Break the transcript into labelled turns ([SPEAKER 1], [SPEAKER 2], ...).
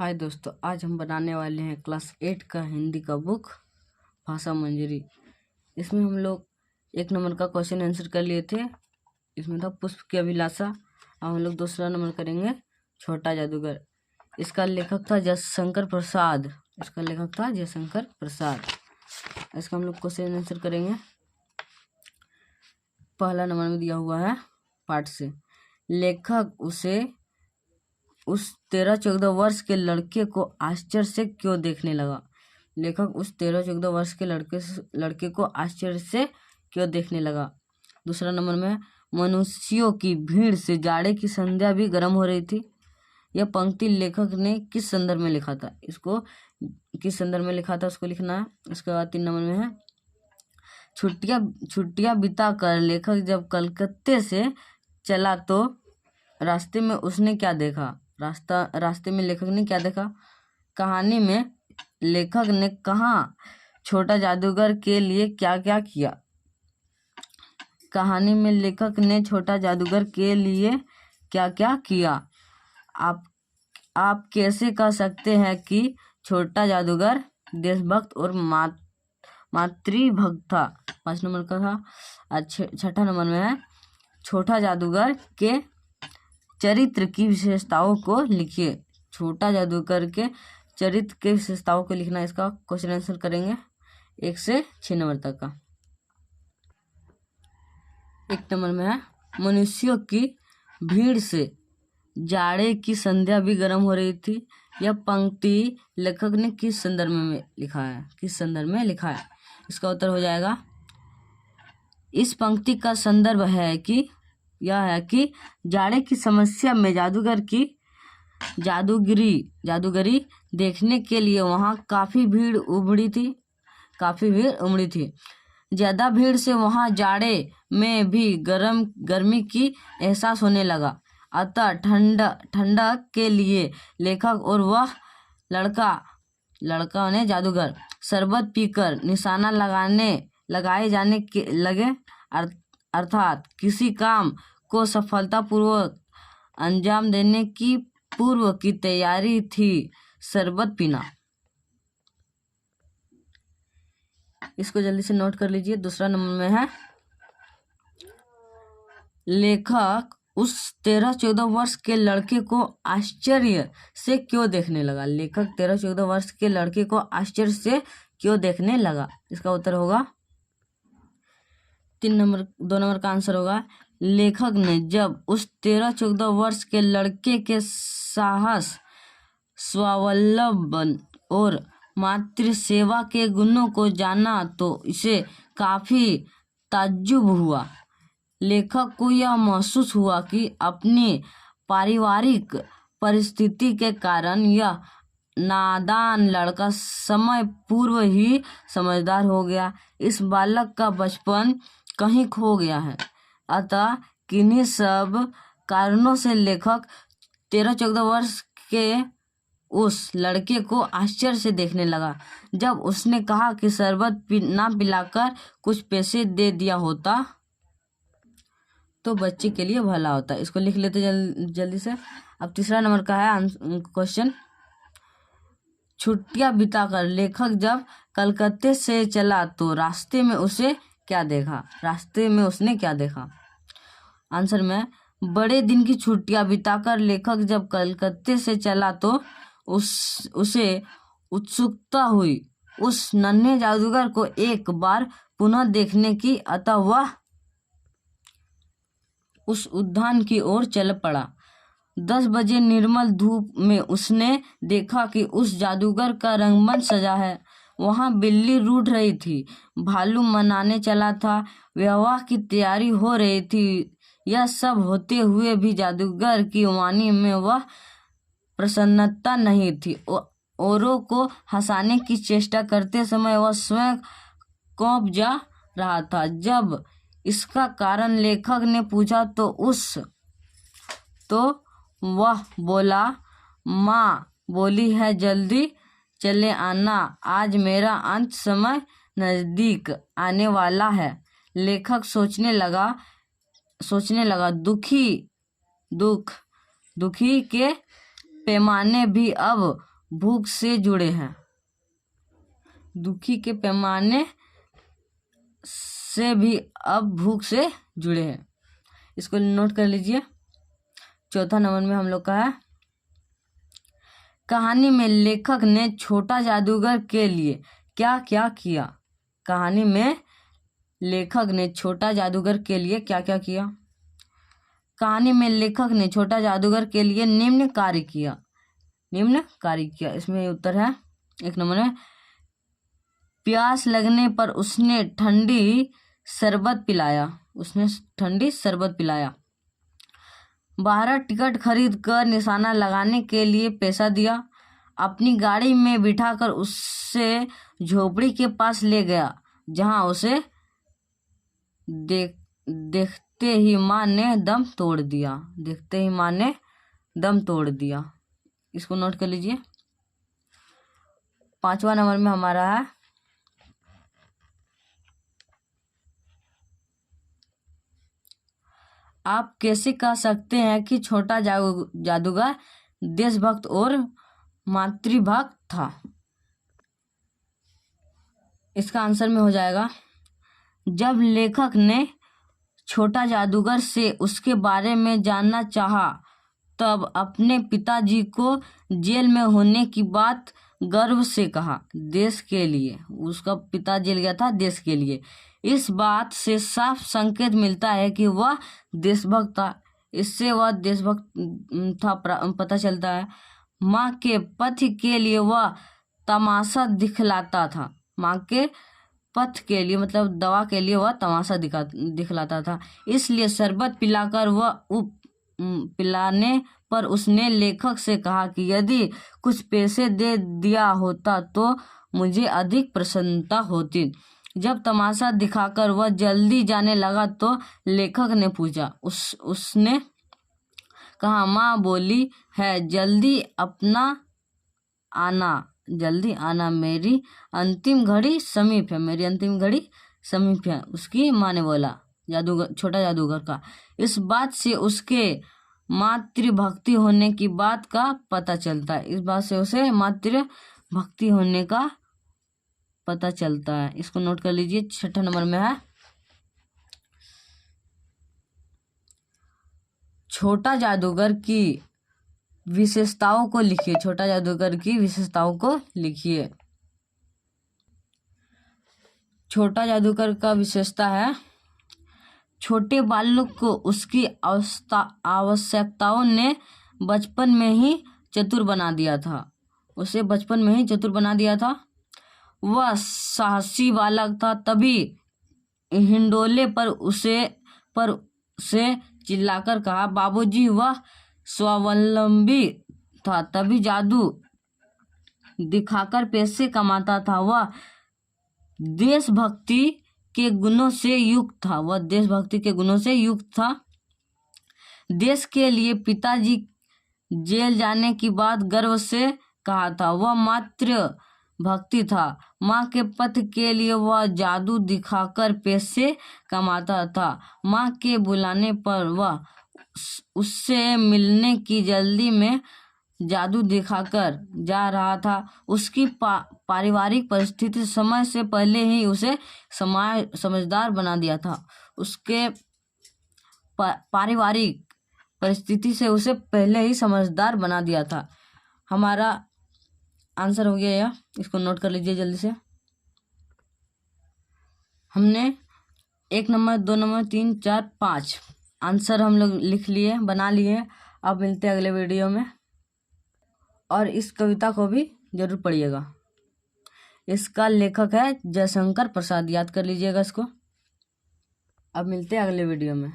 [SPEAKER 1] हाय दोस्तों, आज हम बनाने वाले हैं क्लास 8 का हिंदी का बुक भाषा मंजरी। इसमें हम लोग 1 नंबर का क्वेश्चन आंसर कर लिए थे। इसमें था पुष्प की अभिलाषा। अब हम लोग दूसरा नंबर करेंगे छोटा जादूगर। इसका लेखक था जयशंकर प्रसाद। इसका हम लोग क्वेश्चन आंसर करेंगे। पहला नंबर में दिया हुआ है पाठ से। लेखक उस 13-14 वर्ष के लड़के को आश्चर्य से क्यों देखने लगा। लेखक उस 13-14 वर्ष के लड़के को आश्चर्य से क्यों देखने लगा। दूसरा नंबर में मनुष्यों की भीड़ से जाड़े की संध्या भी गर्म हो रही थी। यह पंक्ति लेखक ने किस संदर्भ में लिखा था। इसको किस संदर्भ में लिखा था उसको लिखना है। उसके बाद 3 नंबर में है छुट्टियां बिता कर लेखक जब कलकत्ते से चला तो रास्ते में उसने क्या देखा। रास्ते में लेखक ने क्या देखा। कहानी में लेखक ने कहा छोटा जादूगर के लिए क्या क्या किया। कहानी में लेखक ने छोटा जादूगर के लिए क्या क्या किया। आप कैसे कह सकते हैं कि छोटा जादूगर देशभक्त और मातृभक्त था। 5 नंबर का था। 6ठा नंबर में है छोटा जादूगर के चरित्र की विशेषताओं को लिखिए। छोटा जादूगर के चरित्र के विशेषताओं को लिखना। इसका क्वेश्चन आंसर करेंगे 1 से 6 नंबर तक का। 1 नंबर में है मनुष्यों की भीड़ से जाड़े की संध्या भी गर्म हो रही थी। यह पंक्ति लेखक ने किस संदर्भ में लिखा है। इसका उत्तर हो जाएगा इस पंक्ति का संदर्भ है कि यह है कि जाड़े की समस्या में जादूगर की जादूगरी देखने के लिए वहां काफी भीड़ उमड़ी थी। ज्यादा भीड़ से वहां जाड़े में भी गर्मी की एहसास होने लगा। अतः ठंडक के लिए लेखक और वह लड़का ने जादूगर शरबत पीकर निशाना लगाए जाने के लगे। अर्थात किसी काम को सफलतापूर्वक अंजाम देने की पूर्व की तैयारी थी शरबत पीना। इसको जल्दी से नोट कर लीजिए। दूसरा नंबर में है लेखक उस 13-14 वर्ष के लड़के को आश्चर्य से क्यों देखने लगा। लेखक 13-14 वर्ष के लड़के को आश्चर्य से क्यों देखने लगा। इसका उत्तर होगा 2 नंबर का आंसर होगा लेखक ने जब उस 13-14 वर्ष के लड़के के साहस, स्वावलंबन और मातृसेवा के गुणों को जाना तो इसे काफी ताज्जुब हुआ। लेखक को यह महसूस हुआ कि अपनी पारिवारिक परिस्थिति के कारण यह नादान लड़का समय पूर्व ही समझदार हो गया। इस बालक का बचपन कहीं खो गया है। अतः किन्हीं सब कारणों से लेखक 13-14 वर्ष के उस लड़के को आश्चर्य से देखने लगा। जब उसने कहा कि शरबत ना पिलाकर कुछ पैसे दे दिया होता तो बच्चे के लिए भला होता। इसको लिख लेते जल्दी से। अब तीसरा नंबर का है क्वेश्चन। छुट्टियां बिताकर लेखक जब कलकत्ते से चला तो रास्ते में उसने क्या देखा। आंसर में बड़े दिन की छुट्टियां बिताकर लेखक जब कलकत्ते से चला तो उसे उत्सुकता हुई उस नन्हे जादूगर को एक बार पुनः देखने की। अतः वह उस उद्यान की ओर चल पड़ा। 10 बजे निर्मल धूप में उसने देखा कि उस जादूगर का रंगमंच सजा है। वहां बिल्ली रूठ रही थी, भालू मनाने चला था, विवाह की तैयारी हो रही थी। यह सब होते हुए भी जादूगर की वाणी में वह प्रसन्नता नहीं थी। औरों को हंसाने की चेष्टा करते समय वह स्वयं कौंप जा रहा था। जब इसका कारण लेखक ने पूछा तो वह बोला, माँ बोली है जल्दी चले आना, आज मेरा अंत समय नजदीक आने वाला है। लेखक सोचने लगा दुखी के पैमाने भी अब भूख से जुड़े हैं। दुखी के पैमाने से भी अब भूख से जुड़े हैं। इसको नोट कर लीजिए। चौथा नंबर में हम लोग का है, कहानी में लेखक ने छोटा जादूगर के लिए क्या क्या किया। कहानी में लेखक ने छोटा जादूगर के लिए क्या क्या किया। कहानी में लेखक ने छोटा जादूगर के लिए निम्न कार्य किया। इसमें उत्तर है 1 नंबर में, प्यास लगने पर उसने ठंडी शरबत पिलाया। 12 टिकट खरीद कर निशाना लगाने के लिए पैसा दिया। अपनी गाड़ी में बिठाकर उससे झोपड़ी के पास ले गया, जहां उसे देखते ही माँ ने दम तोड़ दिया। इसको नोट कर लीजिए। 5वां नंबर में हमारा है, आप कैसे कह सकते हैं कि छोटा जादूगर देशभक्त और मातृभक्त था। इसका आंसर में हो जाएगा, जब लेखक ने छोटा जादूगर से उसके बारे में जानना चाहा, तब अपने पिताजी को जेल में होने की बात गर्व से कहा। देश के लिए, उसका पिता जेल गया था देश के लिए। इस बात से साफ संकेत मिलता है कि वह देशभक्त था। इससे वह देशभक्त था पता चलता है। माँ के पथ के लिए वह तमाशा दिखलाता था। माँ के पथ के लिए मतलब दवा के लिए वह तमाशा दिखलाता था। इसलिए शरबत पिलाने पर उसने लेखक से कहा कि यदि कुछ पैसे दे दिया होता तो मुझे अधिक प्रसन्नता होती। जब तमाशा दिखाकर वह जल्दी जाने लगा तो लेखक ने पूछा, उसने कहा, माँ बोली है जल्दी आना, मेरी अंतिम घड़ी समीप है। उसकी माँ ने बोला, छोटा जादूगर का। इस बात से उसके मातृभक्ति होने की बात का पता चलता है। इसको नोट कर लीजिए। 6ठा नंबर में है, छोटा जादूगर की विशेषताओं को लिखिए। छोटा जादूगर का विशेषता है, छोटे बालक को उसकी आवश्यकताओं ने बचपन में ही चतुर बना दिया था। वह साहसी बालक था, तभी हिंडोले पर उसे चिल्लाकर कहा, बाबूजी। वह स्वावलंबी था, तभी जादू दिखाकर पैसे कमाता था। वह देशभक्ति के गुणों से युक्त था। देश के लिए पिताजी जेल जाने की बात गर्व से कहा था। वह मातृभक्ति था। माँ के पथ के लिए वह जादू दिखाकर पैसे कमाता था। माँ के बुलाने पर वह उससे मिलने की जल्दी में जादू दिखाकर जा रहा था। उसकी पारिवारिक परिस्थिति समय से पहले ही उसे समझदार बना दिया था। उसके पारिवारिक परिस्थिति से उसे पहले ही समझदार बना दिया था। हमारा आंसर हो गया यह। इसको नोट कर लीजिए जल्दी से। हमने 1 नंबर, 2 नंबर, 3, 4, 5 आंसर हम लोग लिख लिए, बना लिए। अब मिलते हैं अगले वीडियो में, और इस कविता को भी जरूर पढ़िएगा। इसका लेखक है जयशंकर प्रसाद, याद कर लीजिएगा इसको। अब मिलते हैं अगले वीडियो में।